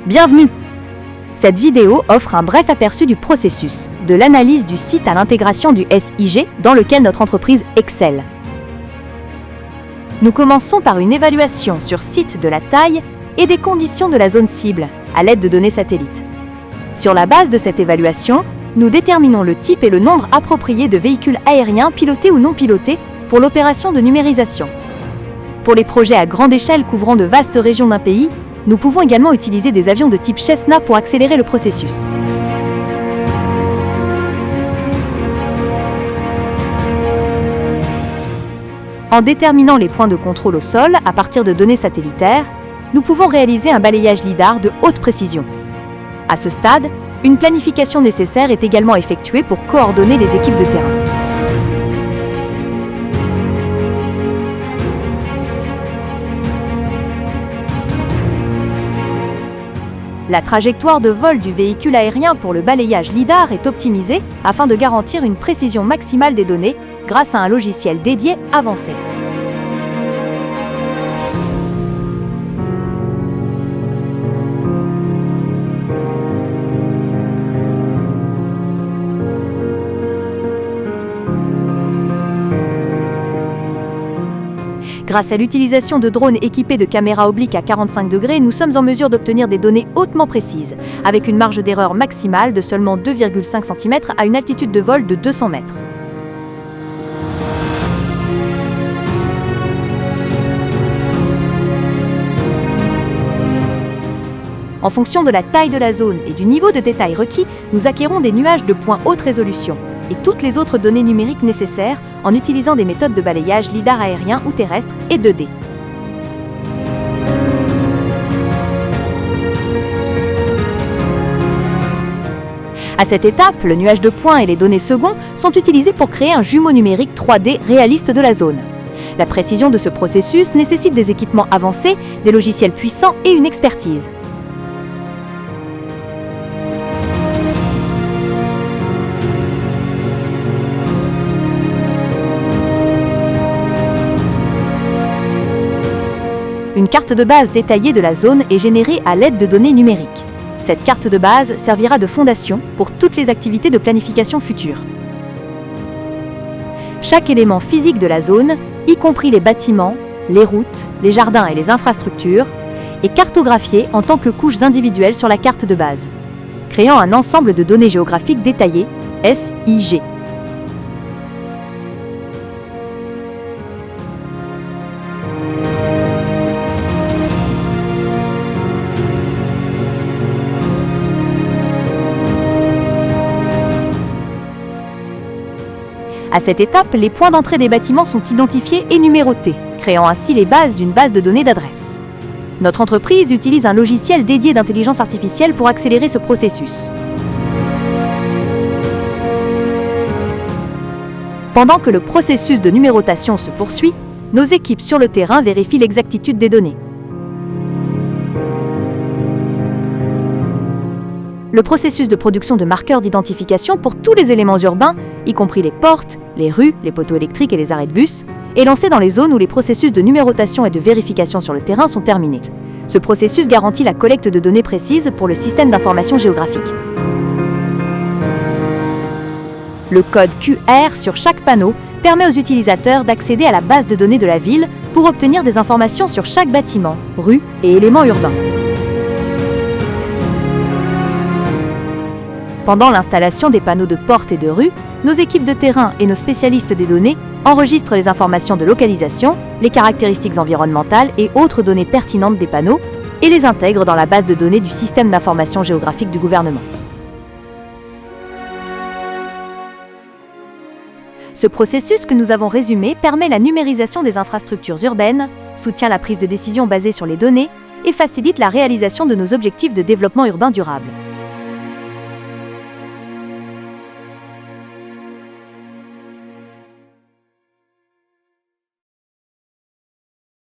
Bienvenue! Cette vidéo offre un bref aperçu du processus, de l'analyse du site à l'intégration du SIG dans lequel notre entreprise excelle. Nous commençons par une évaluation sur site de la taille et des conditions de la zone cible à l'aide de données satellites. Sur la base de cette évaluation, nous déterminons le type et le nombre approprié de véhicules aériens pilotés ou non pilotés pour l'opération de numérisation. Pour les projets à grande échelle couvrant de vastes régions d'un pays, nous pouvons également utiliser des avions de type Cessna pour accélérer le processus. En déterminant les points de contrôle au sol à partir de données satellitaires, nous pouvons réaliser un balayage lidar de haute précision. À ce stade, une planification nécessaire est également effectuée pour coordonner les équipes de terrain. La trajectoire de vol du véhicule aérien pour le balayage lidar est optimisée afin de garantir une précision maximale des données grâce à un logiciel dédié avancé. Grâce à l'utilisation de drones équipés de caméras obliques à 45 degrés, nous sommes en mesure d'obtenir des données hautement précises, avec une marge d'erreur maximale de seulement 2,5 cm à une altitude de vol de 200 mètres. En fonction de la taille de la zone et du niveau de détail requis, nous acquérons des nuages de points haute résolution et toutes les autres données numériques nécessaires en utilisant des méthodes de balayage lidar aérien ou terrestre et 2D. À cette étape, le nuage de points et les données seconds sont utilisés pour créer un jumeau numérique 3D réaliste de la zone. La précision de ce processus nécessite des équipements avancés, des logiciels puissants et une expertise. Une carte de base détaillée de la zone est générée à l'aide de données numériques. Cette carte de base servira de fondation pour toutes les activités de planification futures. Chaque élément physique de la zone, y compris les bâtiments, les routes, les jardins et les infrastructures, est cartographié en tant que couches individuelles sur la carte de base, créant un ensemble de données géographiques détaillées, SIG. À cette étape, les points d'entrée des bâtiments sont identifiés et numérotés, créant ainsi les bases d'une base de données d'adresses. Notre entreprise utilise un logiciel dédié d'intelligence artificielle pour accélérer ce processus. Pendant que le processus de numérotation se poursuit, nos équipes sur le terrain vérifient l'exactitude des données. Le processus de production de marqueurs d'identification pour tous les éléments urbains, y compris les portes, les rues, les poteaux électriques et les arrêts de bus, est lancé dans les zones où les processus de numérotation et de vérification sur le terrain sont terminés. Ce processus garantit la collecte de données précises pour le système d'information géographique. Le code QR sur chaque panneau permet aux utilisateurs d'accéder à la base de données de la ville pour obtenir des informations sur chaque bâtiment, rue et élément urbain. Pendant l'installation des panneaux de porte et de rue, nos équipes de terrain et nos spécialistes des données enregistrent les informations de localisation, les caractéristiques environnementales et autres données pertinentes des panneaux et les intègrent dans la base de données du système d'information géographique du gouvernement. Ce processus que nous avons résumé permet la numérisation des infrastructures urbaines, soutient la prise de décision basée sur les données et facilite la réalisation de nos objectifs de développement urbain durable.